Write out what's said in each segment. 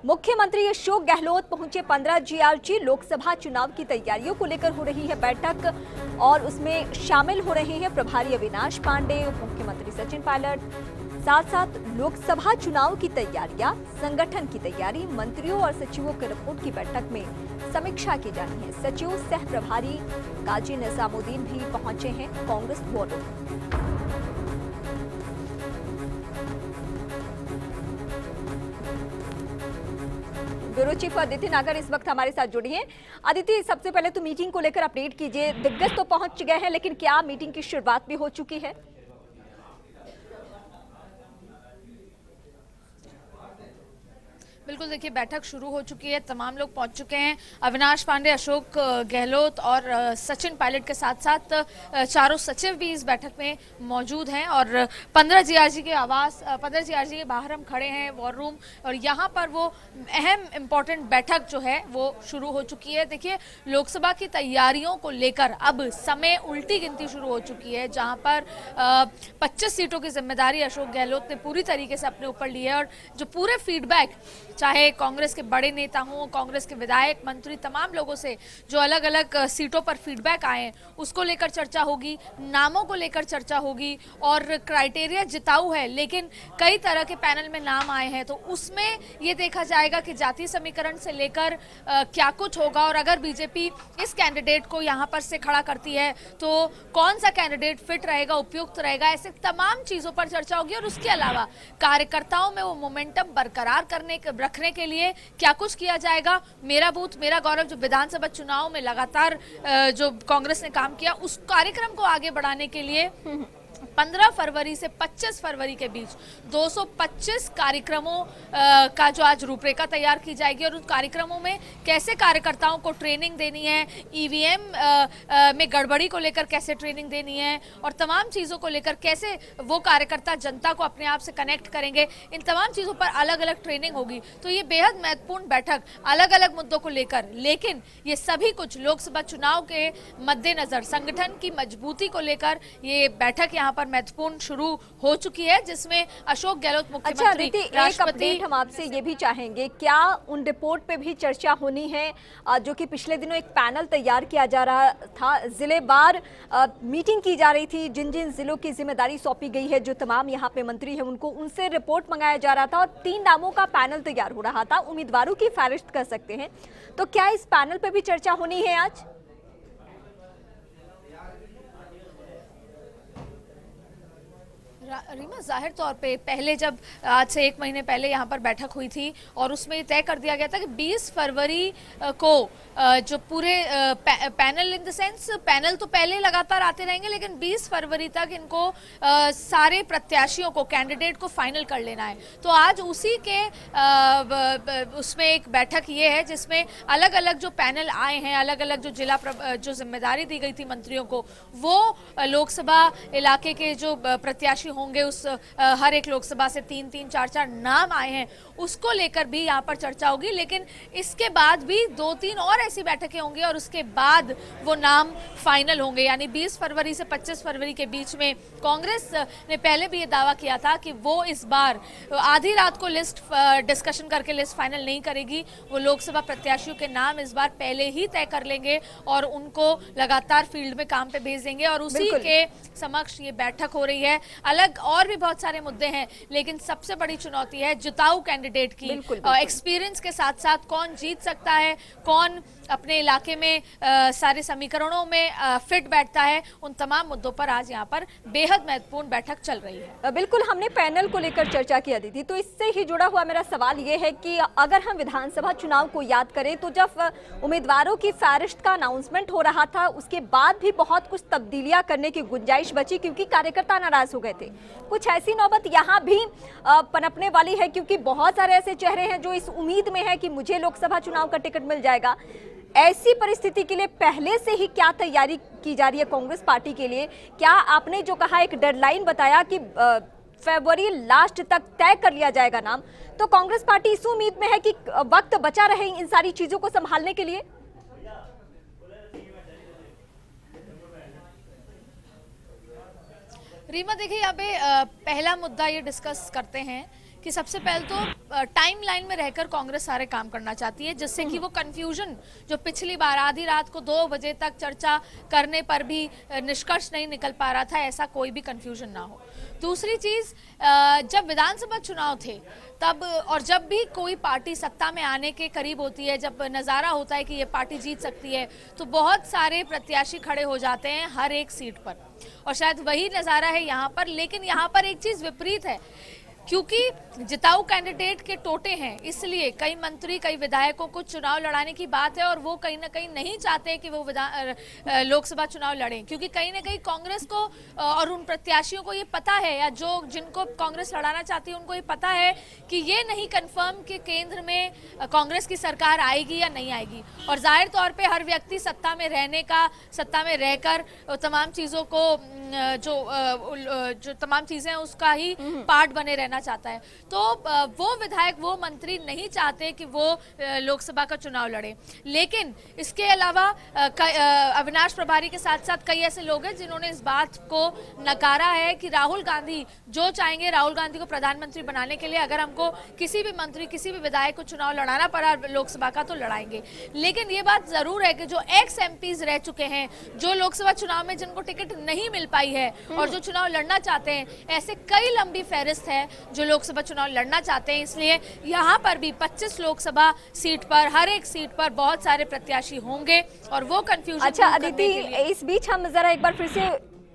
मुख्यमंत्री अशोक गहलोत पहुंचे 15 जीआरजी। लोकसभा चुनाव की तैयारियों को लेकर हो रही है बैठक और उसमें शामिल हो रहे हैं प्रभारी अविनाश पांडे, मुख्यमंत्री सचिन पायलट, साथ साथ लोकसभा चुनाव की तैयारियां, संगठन की तैयारी, मंत्रियों और सचिवों की रिपोर्ट की बैठक में समीक्षा की जानी है। सचिव सह प्रभारी काजी निजामुद्दीन भी पहुंचे हैं Congress war room. Bureau chief Aditi नागर इस वक्त हमारे साथ जुड़ी हैं। अदिति, सबसे पहले तो मीटिंग को लेकर अपडेट कीजिए। दिग्गज तो पहुंच गए हैं, लेकिन क्या मीटिंग की शुरुआत भी हो चुकी है? बिल्कुल, देखिए बैठक शुरू हो चुकी है, तमाम लोग पहुंच चुके हैं। अविनाश पांडे, अशोक गहलोत और सचिन पायलट के साथ साथ चारों सचिव भी इस बैठक में मौजूद हैं और 15 जीआरजी के आवास 15 जीआरजी के बाहर हम खड़े हैं वॉर रूम, और यहाँ पर वो अहम इम्पॉर्टेंट बैठक जो है वो शुरू हो चुकी है। देखिए, लोकसभा की तैयारियों को लेकर अब समय उल्टी गिनती शुरू हो चुकी है, जहाँ पर 25 सीटों की जिम्मेदारी अशोक गहलोत ने पूरी तरीके से अपने ऊपर ली है और जो पूरे फीडबैक, चाहे कांग्रेस के बड़े नेता हों, कांग्रेस के विधायक, मंत्री, तमाम लोगों से जो अलग अलग सीटों पर फीडबैक आए हैं उसको लेकर चर्चा होगी, नामों को लेकर चर्चा होगी और क्राइटेरिया जिताऊ है, लेकिन कई तरह के पैनल में नाम आए हैं, तो उसमें ये देखा जाएगा कि जातीय समीकरण से लेकर क्या कुछ होगा और अगर बीजेपी इस कैंडिडेट को यहाँ पर से खड़ा करती है तो कौन सा कैंडिडेट फिट रहेगा, उपयुक्त रहेगा, ऐसे तमाम चीज़ों पर चर्चा होगी। और उसके अलावा कार्यकर्ताओं में वो मोमेंटम बरकरार रखने के लिए क्या कुछ किया जाएगा। मेरा बूथ मेरा गौरव जो विधानसभा चुनाव में लगातार जो कांग्रेस ने काम किया, उस कार्यक्रम को आगे बढ़ाने के लिए 15 फरवरी से 25 फरवरी के बीच 225 कार्यक्रमों का जो आज रूपरेखा तैयार की जाएगी और उन कार्यक्रमों में कैसे कार्यकर्ताओं को ट्रेनिंग देनी है, ईवीएम में गड़बड़ी को लेकर कैसे ट्रेनिंग देनी है और तमाम चीज़ों को लेकर कैसे वो कार्यकर्ता जनता को अपने आप से कनेक्ट करेंगे, इन तमाम चीज़ों पर अलग अलग ट्रेनिंग होगी। तो ये बेहद महत्वपूर्ण बैठक अलग अलग मुद्दों को लेकर, लेकिन ये सभी कुछ लोकसभा चुनाव के मद्देनजर संगठन की मजबूती को लेकर ये बैठक यहाँ पर महत्वपूर्ण शुरू हो चुकी है, जिसमें अशोक गहलोत मुख्यमंत्री, एक अपडेट हम आपसे ये भी चाहेंगे, क्या उन रिपोर्ट पे भी चर्चा होनी है जो कि पिछले दिनों एक पैनल तैयार किया जा रहा था, जिलेवार मीटिंग की जा रही थी, जिन जिन जिलों की जिम्मेदारी सौंपी गई है, जो तमाम यहाँ पे मंत्री हैं उनको, उनसे रिपोर्ट मंगाया जा रहा था और 3 नामों का पैनल तैयार हो रहा था, उम्मीदवारों की फहरिस्त कर सकते हैं, तो क्या इस पैनल पे भी चर्चा होनी है आज? रीमा, जाहिर तौर पे पहले जब आज से 1 महीने पहले यहाँ पर बैठक हुई थी और उसमें तय कर दिया गया था कि 20 फरवरी को जो पूरे panel, in the sense panel तो पहले लगातार आते रहेंगे, लेकिन 20 फरवरी तक इनको सारे प्रत्याशियों को, कैंडिडेट को फाइनल कर लेना है। तो आज उसी के उसमें एक बैठक ये है जिसमें अलग अलग जो पैनल आए हैं, अलग अलग जो जो जिम्मेदारी दी गई थी मंत्रियों को, वो लोकसभा इलाके के जो प्रत्याशी होंगे, उस हर एक लोकसभा से 3-3, 4-4 नाम आए हैं, उसको लेकर भी यहाँ पर चर्चा होगी। लेकिन इसके बाद भी 2-3 और ऐसी बैठकें होंगी और उसके बाद वो नाम फाइनल होंगे, यानी 20 फरवरी से 25 फरवरी के बीच में। कांग्रेस ने पहले भी ये दावा किया था कि वो इस बार आधी रात को लिस्ट डिस्कशन करके लिस्ट फाइनल नहीं करेगी, वो लोकसभा प्रत्याशियों के नाम इस बार पहले ही तय कर लेंगे और उनको लगातार फील्ड में काम पे भेज देंगे और उसी के समक्ष ये बैठक हो रही है। अलग और भी बहुत सारे मुद्दे हैं, लेकिन सबसे बड़ी चुनौती है जिताऊ कैंडिडेट की। एक्सपीरियंस के साथ साथ कौन जीत सकता है, कौन अपने इलाके में सारे समीकरणों में फिट बैठता है, उन तमाम मुद्दों पर आज यहाँ पर बेहद महत्वपूर्ण बैठक चल रही है। बिल्कुल, हमने पैनल को लेकर चर्चा की थी, तो इससे ही जुड़ा हुआ मेरा सवाल ये है कि अगर हम विधानसभा चुनाव को याद करें तो जब उम्मीदवारों की फहरिस्त का अनाउंसमेंट हो रहा था, उसके बाद भी बहुत कुछ तब्दीलियां करने की गुंजाइश बची क्योंकि कार्यकर्ता नाराज हो गए थे। कुछ ऐसी नौबत यहाँ भी पनपने वाली है क्योंकि बहुत सारे ऐसे चेहरे हैं जो इस उम्मीद में है कि मुझे लोकसभा चुनाव का टिकट मिल जाएगा। ऐसी परिस्थिति के लिए पहले से ही क्या तैयारी की जा रही है कांग्रेस पार्टी के लिए? क्या आपने जो कहा, एक डेडलाइन बताया कि फरवरी लास्ट तक तय कर लिया जाएगा नाम, तो कांग्रेस पार्टी इस उम्मीद में है कि वक्त बचा रहे इन सारी चीजों को संभालने के लिए? रीमा, देखिए यहाँ पे पहला मुद्दा ये डिस्कस करते हैं कि सबसे पहले तो टाइम लाइन में रहकर कांग्रेस सारे काम करना चाहती है, जिससे कि वो कंफ्यूजन जो पिछली बार आधी रात को 2 बजे तक चर्चा करने पर भी निष्कर्ष नहीं निकल पा रहा था, ऐसा कोई भी कंफ्यूजन ना हो। दूसरी चीज, जब विधानसभा चुनाव थे तब और जब भी कोई पार्टी सत्ता में आने के करीब होती है, जब नज़ारा होता है कि ये पार्टी जीत सकती है, तो बहुत सारे प्रत्याशी खड़े हो जाते हैं हर एक सीट पर, और शायद वही नज़ारा है यहाँ पर। लेकिन यहाँ पर एक चीज़ विपरीत है, क्योंकि जिताऊ कैंडिडेट के टोटे हैं, इसलिए कई मंत्री कई विधायकों को चुनाव लड़ाने की बात है, और वो कहीं ना कहीं नहीं चाहते कि वो लोकसभा चुनाव लड़ें, क्योंकि कहीं ना कहीं कांग्रेस को और उन प्रत्याशियों को ये पता है, या जो जिनको कांग्रेस लड़ाना चाहती है उनको ये पता है कि ये नहीं कंफर्म कि केंद्र में कांग्रेस की सरकार आएगी या नहीं आएगी। और जाहिर तौर पर हर व्यक्ति सत्ता में रहने का, सत्ता में रहकर तमाम चीज़ों को जो तमाम चीज़ें उसका ही पार्ट बने रहना चाहता है। तो वो विधायक, वो मंत्री नहीं चाहते कि वो लोकसभा का चुनाव लड़े। लेकिन इसके अलावा अविनाश प्रभारी के साथ साथ कई ऐसे लोग हैं जिन्होंने इस बात को नकारा है कि राहुल गांधी जो चाहेंगे, राहुल गांधी को प्रधानमंत्री बनाने के लिए अगर हमको किसी भी मंत्री, किसी भी विधायक को चुनाव लड़ाना पड़ा लोकसभा का, तो लड़ाएंगे। लेकिन ये बात जरूर है कि जो एक्स एमपीज रह चुके हैं, जो लोकसभा चुनाव में जिनको टिकट नहीं मिल पाई है और जो चुनाव लड़ना चाहते हैं, ऐसे कई लंबी फहरिस्त है जो लोकसभा चुनाव लड़ना चाहते हैं। इसलिए यहाँ पर भी 25 लोकसभा सीट पर, हर एक सीट पर बहुत सारे प्रत्याशी होंगे और वो कंफ्यूजन। अच्छा अदिति, इस बीच हम जरा एक बार फिर से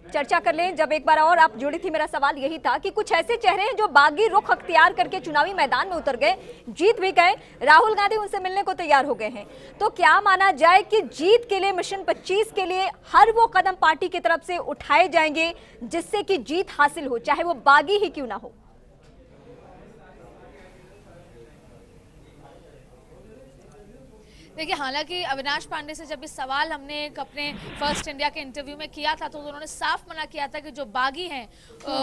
चर्चा कर लें। जब एक बार और आप जुड़ी थी, मेरा सवाल यही था कि कुछ ऐसे चेहरे हैं जो बागी रुख अख्तियार करके चुनावी मैदान में उतर गए, जीत भी गए, राहुल गांधी उनसे मिलने को तैयार हो गए हैं। तो क्या माना जाए कि जीत के लिए, मिशन 25 के लिए हर वो कदम पार्टी की तरफ से उठाए जाएंगे जिससे कि जीत हासिल हो, चाहे वो बागी ही क्यों ना हो? देखिए, हालांकि अविनाश पांडे से जब इस सवाल हमने अपने फर्स्ट इंडिया के इंटरव्यू में किया था, तो उन्होंने साफ मना किया था कि जो बागी हैं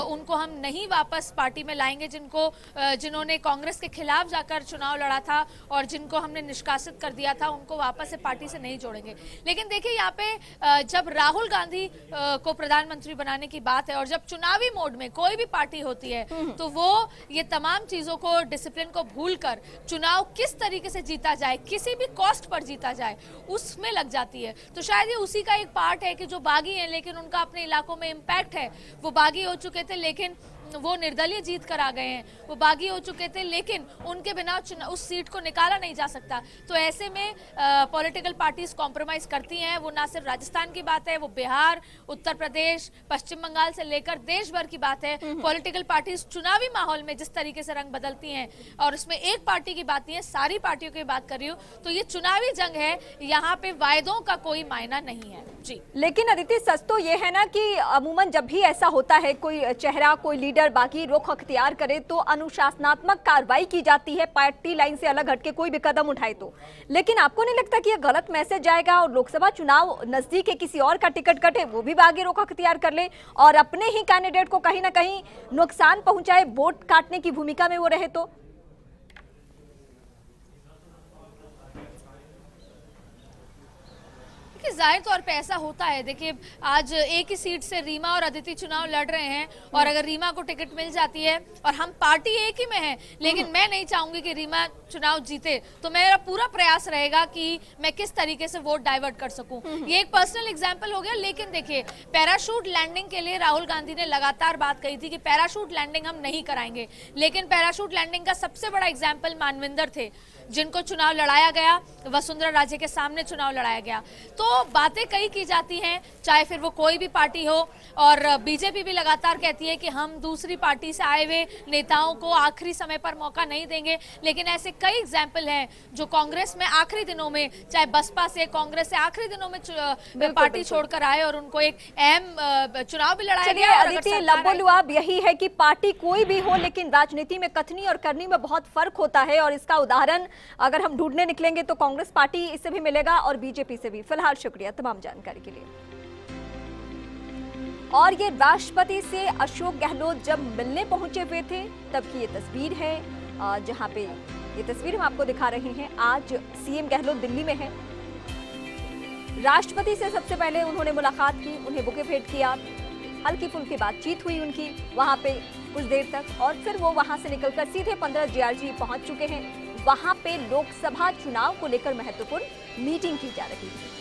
उनको हम नहीं वापस पार्टी में लाएंगे, जिन्होंने कांग्रेस के खिलाफ जाकर चुनाव लड़ा था और जिनको हमने निष्कासित कर दिया था, उनको वापस से पार्टी से नहीं जोड़ेंगे। लेकिन देखिए, यहाँ पे जब राहुल गांधी को प्रधानमंत्री बनाने की बात है और जब चुनावी मोड में कोई भी पार्टी होती है, तो वो ये तमाम चीजों को, डिसिप्लिन को भूल कर चुनाव किस तरीके से जीता जाए, किसी भी कॉस्ट पर जीता जाए, उसमें लग जाती है। तो शायद ये उसी का एक पार्ट है कि जो बागी हैं लेकिन उनका अपने इलाकों में इम्पैक्ट है, वो बागी हो चुके थे लेकिन वो निर्दलीय जीत कर आ गए हैं, वो बागी हो चुके थे लेकिन उनके बिना उस सीट को निकाला नहीं जा सकता। तो ऐसे में पॉलिटिकल पार्टीज कॉम्प्रोमाइज करती हैं। वो ना सिर्फ राजस्थान की बात है, वो बिहार, उत्तर प्रदेश, पश्चिम बंगाल से लेकर देश भर की बात है। पॉलिटिकल पार्टीज चुनावी माहौल में जिस तरीके से रंग बदलती हैं, और उसमें एक पार्टी की बात नहीं है, सारी पार्टियों की बात कर रही हूँ। तो ये चुनावी जंग है, यहाँ पे वायदों का कोई मायना नहीं है जी। लेकिन अदिति, सच तो ये है ना कि अमूमन जब भी ऐसा होता है, कोई चेहरा, कोई लीडर बाकी रुख अख्तियार करे, तो अनुशासनात्मक कार्रवाई की जाती है, पार्टी लाइन से अलग हटके कोई भी कदम उठाए तो। लेकिन आपको नहीं लगता कि यह गलत मैसेज जाएगा और लोकसभा चुनाव नजदीक है, किसी और का टिकट कटे, वो भी बागी रुख अख्तियार कर ले और अपने ही कैंडिडेट को कहीं ना कहीं नुकसान पहुंचाए, वोट काटने की भूमिका में वो रहे तो? जाहिर तौर पे ऐसा होता है। देखिए, आज एक ही सीट से रीमा और अदिति चुनाव लड़ रहे हैं, और अगर रीमा को टिकट मिल जाती है, और हम पार्टी एक ही में हैं, लेकिन मैं नहीं चाहूंगी कि रीमा चुनाव जीते, तो मेरा पूरा प्रयास रहेगा कि मैं किस तरीके से वोट डाइवर्ट कर सकूं। ये एक पर्सनल एग्जांपल हो गया। लेकिन देखिए, पैराशूट लैंडिंग के लिए राहुल गांधी ने लगातार बात कही थी कि पैराशूट लैंडिंग हम नहीं कराएंगे, लेकिन पैराशूट लैंडिंग का सबसे बड़ा एग्जाम्पल मानविंदर थे, जिनको चुनाव लड़ाया गया, वसुंधरा राजे के सामने चुनाव लड़ाया गया। तो बातें कई की जाती हैं, चाहे फिर वो कोई भी पार्टी हो, और बीजेपी भी लगातार कहती है कि हम दूसरी पार्टी से आए हुए नेताओं को आखिरी समय पर मौका नहीं देंगे। लेकिन ऐसे कई एग्जाम्पल हैं जो कांग्रेस में आखिरी दिनों में, चाहे बसपा से, कांग्रेस से आखिरी दिनों में पार्टी छोड़कर आए और उनको एक अहम चुनाव भी लड़ाया गया। अदिति, लबोलुआब यही है कि पार्टी कोई भी हो, लेकिन राजनीति में कथनी और करनी में बहुत फर्क होता है, और इसका उदाहरण अगर हम ढूंढने निकलेंगे तो कांग्रेस पार्टी इससे भी मिलेगा और बीजेपी से भी। फिलहाल शुक्रिया तमाम जानकारी के लिए। और ये राष्ट्रपति से अशोक गहलोत जब मिलने पहुंचे हुए थे तब की ये तस्वीर है, जहां पे ये तस्वीर हम आपको दिखा रहे हैं। आज सीएम गहलोत दिल्ली में हैं। राष्ट्रपति से सबसे पहले उन्होंने मुलाकात की, उन्हें बुके भेंट किया, हल्की फुल्की बातचीत हुई उनकी वहां पे कुछ देर तक, और फिर वो वहां से निकलकर सीधे 15 जीआरजी पहुंच चुके हैं। वहां पे लोकसभा चुनाव को लेकर महत्वपूर्ण मीटिंग की जा रही है।